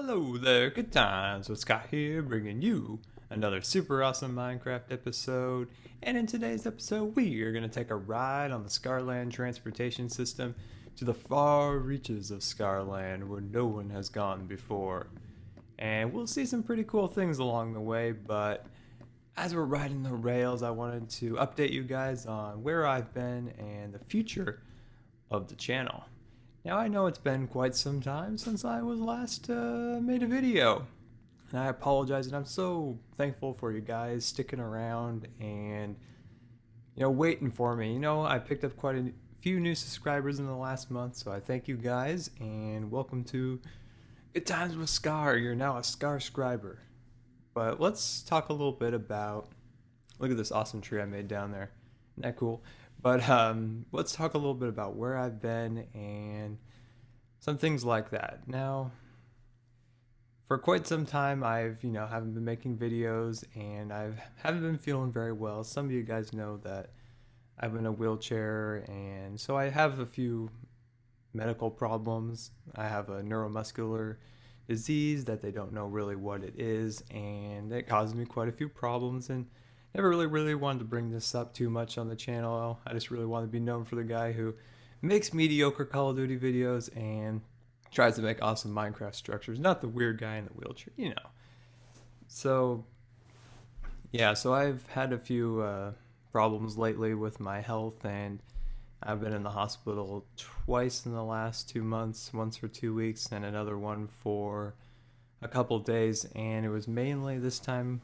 Hello there, good times with Scott here, bringing you another super awesome Minecraft episode. And in today's episode, we are going to take a ride on the Scarland Transportation System to the far reaches of Scarland where no one has gone before. And we'll see some pretty cool things along the way, but as we're riding the rails, I wanted to update you guys on where I've been and the future of the channel. Now I know it's been quite some time since I was last made a video, and I apologize, and I'm so thankful for you guys sticking around and waiting for me. I picked up quite a few new subscribers in the last month, so I thank you guys and welcome to Good Times with Scar. You're now a Scar scriber. But let's talk a little bit about, look at this awesome tree I made down there. Isn't that cool? But let's talk a little bit about where I've been and some things like that. Now, for quite some time, I've haven't been making videos, and haven't been feeling very well. Some of you guys know that I'm in a wheelchair, and so I have a few medical problems. I have a neuromuscular disease that they don't know really what it is, and it causes me quite a few problems, and never really wanted to bring this up too much on the channel. I just really want to be known for the guy who makes mediocre Call of Duty videos and tries to make awesome Minecraft structures, not the weird guy in the wheelchair. So yeah, so I've had a few problems lately with my health, and I've been in the hospital twice in the last 2 months, once for 2 weeks and another one for a couple days, and it was mainly this time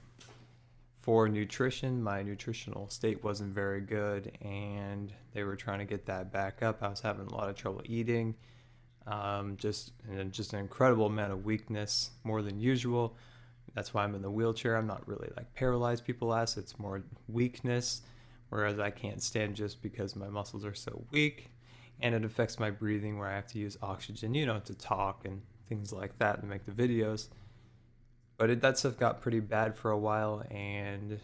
for nutrition. My nutritional state wasn't very good, and they were trying to get that back up. I was having a lot of trouble eating, just an incredible amount of weakness, more than usual. That's why I'm in the wheelchair. I'm not really like paralyzed people ask. It's more weakness, whereas I can't stand just because my muscles are so weak, and it affects my breathing where I have to use oxygen, to talk and things like that and make the videos. But that stuff got pretty bad for a while, and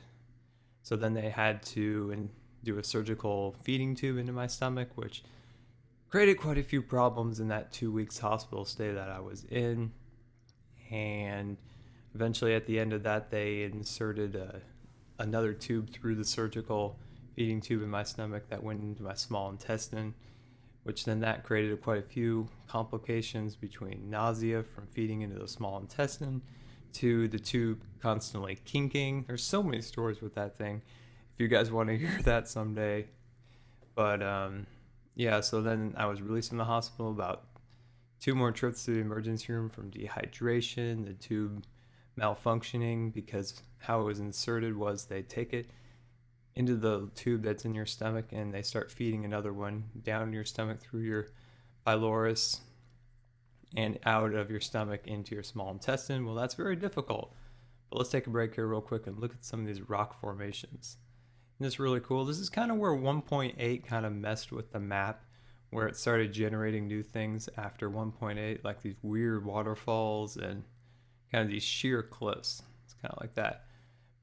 so then they had to do a surgical feeding tube into my stomach, which created quite a few problems in that 2 weeks hospital stay that I was in. And eventually at the end of that, they inserted another tube through the surgical feeding tube in my stomach that went into my small intestine, which then that created quite a few complications between nausea from feeding into the small intestine to the tube constantly kinking. There's so many stories with that thing, if you guys want to hear that someday. But yeah, so then I was released from the hospital, about 2 more trips to the emergency room from dehydration, the tube malfunctioning, because how it was inserted was they take it into the tube that's in your stomach and they start feeding another one down your stomach through your pylorus and out of your stomach into your small intestine. Well, that's very difficult. But let's take a break here real quick and look at some of these rock formations. And this is really cool. This is kind of where 1.8 kind of messed with the map, where it started generating new things after 1.8, like these weird waterfalls and kind of these sheer cliffs. It's kind of like that.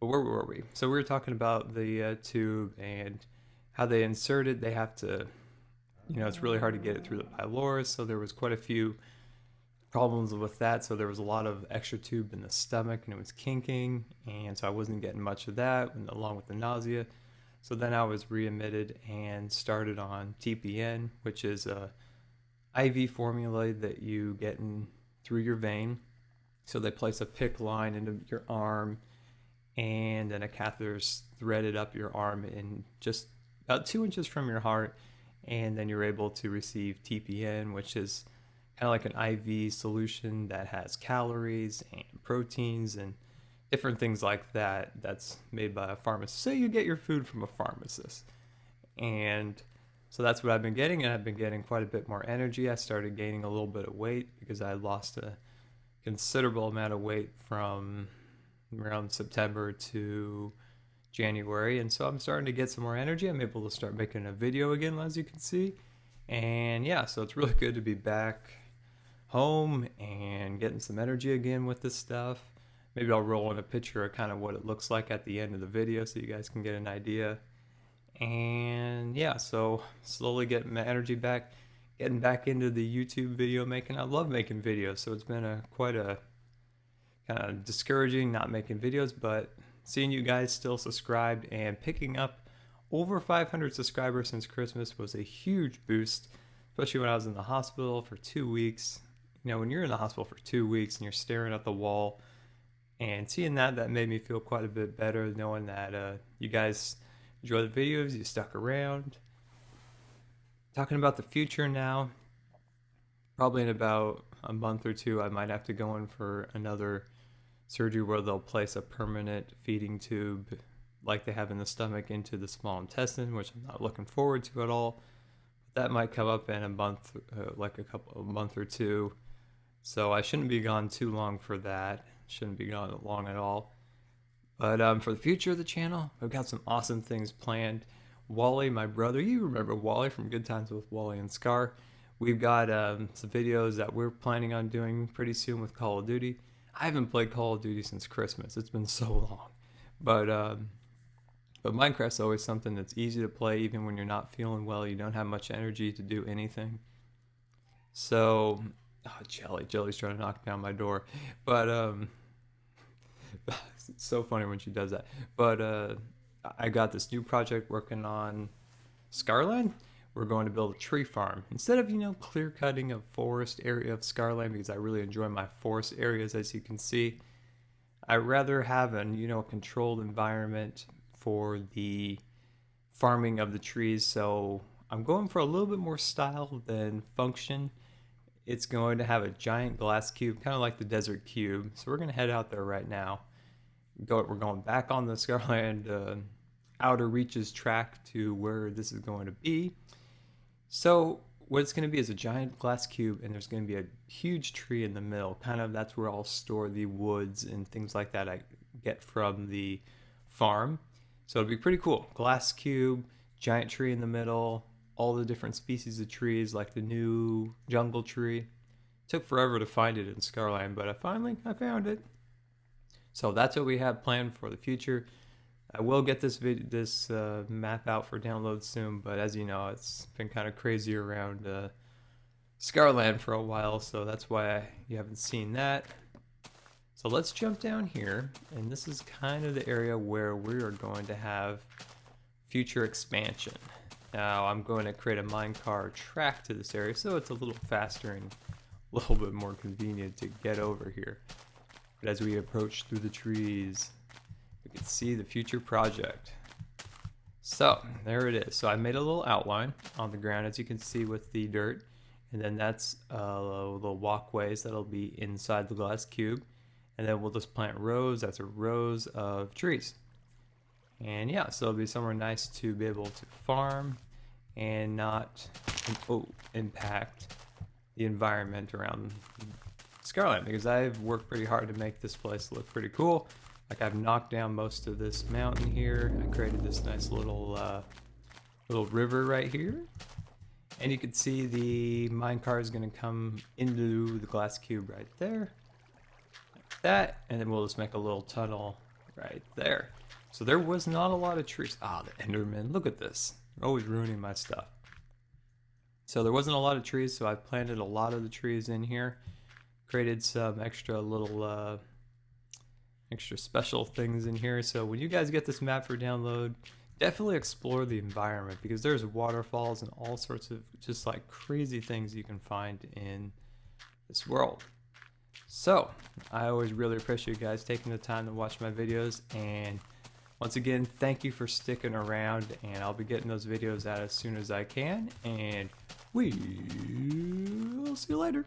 But where were we? So we were talking about the tube and how they insert it. They have to, it's really hard to get it through the pylorus, so there was quite a few problems with that. So there was a lot of extra tube in the stomach, and it was kinking, and so I wasn't getting much of that, along with the nausea. So then I was readmitted and started on TPN, which is a IV formula that you get through your vein. So they place a PICC line into your arm, and then a catheter is threaded up your arm in just about 2 inches from your heart, and then you're able to receive TPN, which is kind of like an IV solution that has calories and proteins and different things like that, that's made by a pharmacist. So you get your food from a pharmacist. And so that's what I've been getting, and I've been getting quite a bit more energy. I started gaining a little bit of weight because I lost a considerable amount of weight from around September to January, and so I'm starting to get some more energy. I'm able to start making a video again, as you can see. And yeah, so it's really good to be back home and getting some energy again with this stuff. Maybe I'll roll in a picture of kind of what it looks like at the end of the video so you guys can get an idea. And yeah, so slowly getting my energy back, getting back into the YouTube video making. I love making videos, so it's been quite a kind of discouraging not making videos, but seeing you guys still subscribed and picking up over 500 subscribers since Christmas was a huge boost, especially when I was in the hospital for 2 weeks. You know, when you're in the hospital for 2 weeks and you're staring at the wall, and seeing that made me feel quite a bit better, knowing that you guys enjoy the videos, you stuck around. Talking about the future now, probably in about a month or two, I might have to go in for another surgery where they'll place a permanent feeding tube like they have in the stomach into the small intestine, which I'm not looking forward to at all. That might come up in a month, like a month or two. So I shouldn't be gone too long for that. Shouldn't be gone long at all. But for the future of the channel, I've got some awesome things planned. Wally, my brother, you remember Wally from Good Times with Wally and Scar. We've got some videos that we're planning on doing pretty soon with Call of Duty. I haven't played Call of Duty since Christmas. It's been so long. But Minecraft's always something that's easy to play even when you're not feeling well. You don't have much energy to do anything. So, oh, Jelly's trying to knock down my door. But it's so funny when she does that. But I got this new project working on Scarland. We're going to build a tree farm. Instead of, clear cutting a forest area of Scarland, because I really enjoy my forest areas, as you can see, I'd rather have a controlled environment for the farming of the trees. So I'm going for a little bit more style than function. It's going to have a giant glass cube, kind of like the desert cube. So we're going to head out there right now. We're going back on the Scarland Outer Reaches track to where this is going to be. So what it's going to be is a giant glass cube, and there's going to be a huge tree in the middle. Kind of that's where I'll store the woods and things like that I get from the farm. So it'll be pretty cool. Glass cube, giant tree in the middle, all the different species of trees, like the new jungle tree. Took forever to find it in Scarland, but I found it. So that's what we have planned for the future. I will get this map out for download soon, but as you know, it's been kind of crazy around Scarland for a while, so that's why you haven't seen that. So let's jump down here, and this is kind of the area where we are going to have future expansion. Now I'm going to create a minecart track to this area, so it's a little faster and a little bit more convenient to get over here. But as we approach through the trees, we can see the future project. So there it is. So I made a little outline on the ground, as you can see, with the dirt, and then that's little walkways that'll be inside the glass cube, and then we'll just plant rows after rows of trees. And yeah, so it'll be somewhere nice to be able to farm and not impact the environment around Scarland, because I've worked pretty hard to make this place look pretty cool. Like, I've knocked down most of this mountain here. I created this nice little river right here. And you can see the minecart is going to come into the glass cube right there. Like that. And then we'll just make a little tunnel right there. So there was not a lot of trees. Ah, the Enderman. Look at this. They're always ruining my stuff. So there wasn't a lot of trees, so I planted a lot of the trees in here. Created some extra little extra special things in here. So when you guys get this map for download, definitely explore the environment, because there's waterfalls and all sorts of just like crazy things you can find in this world. So I always really appreciate you guys taking the time to watch my videos, and once again, thank you for sticking around, and I'll be getting those videos out as soon as I can, and we'll see you later.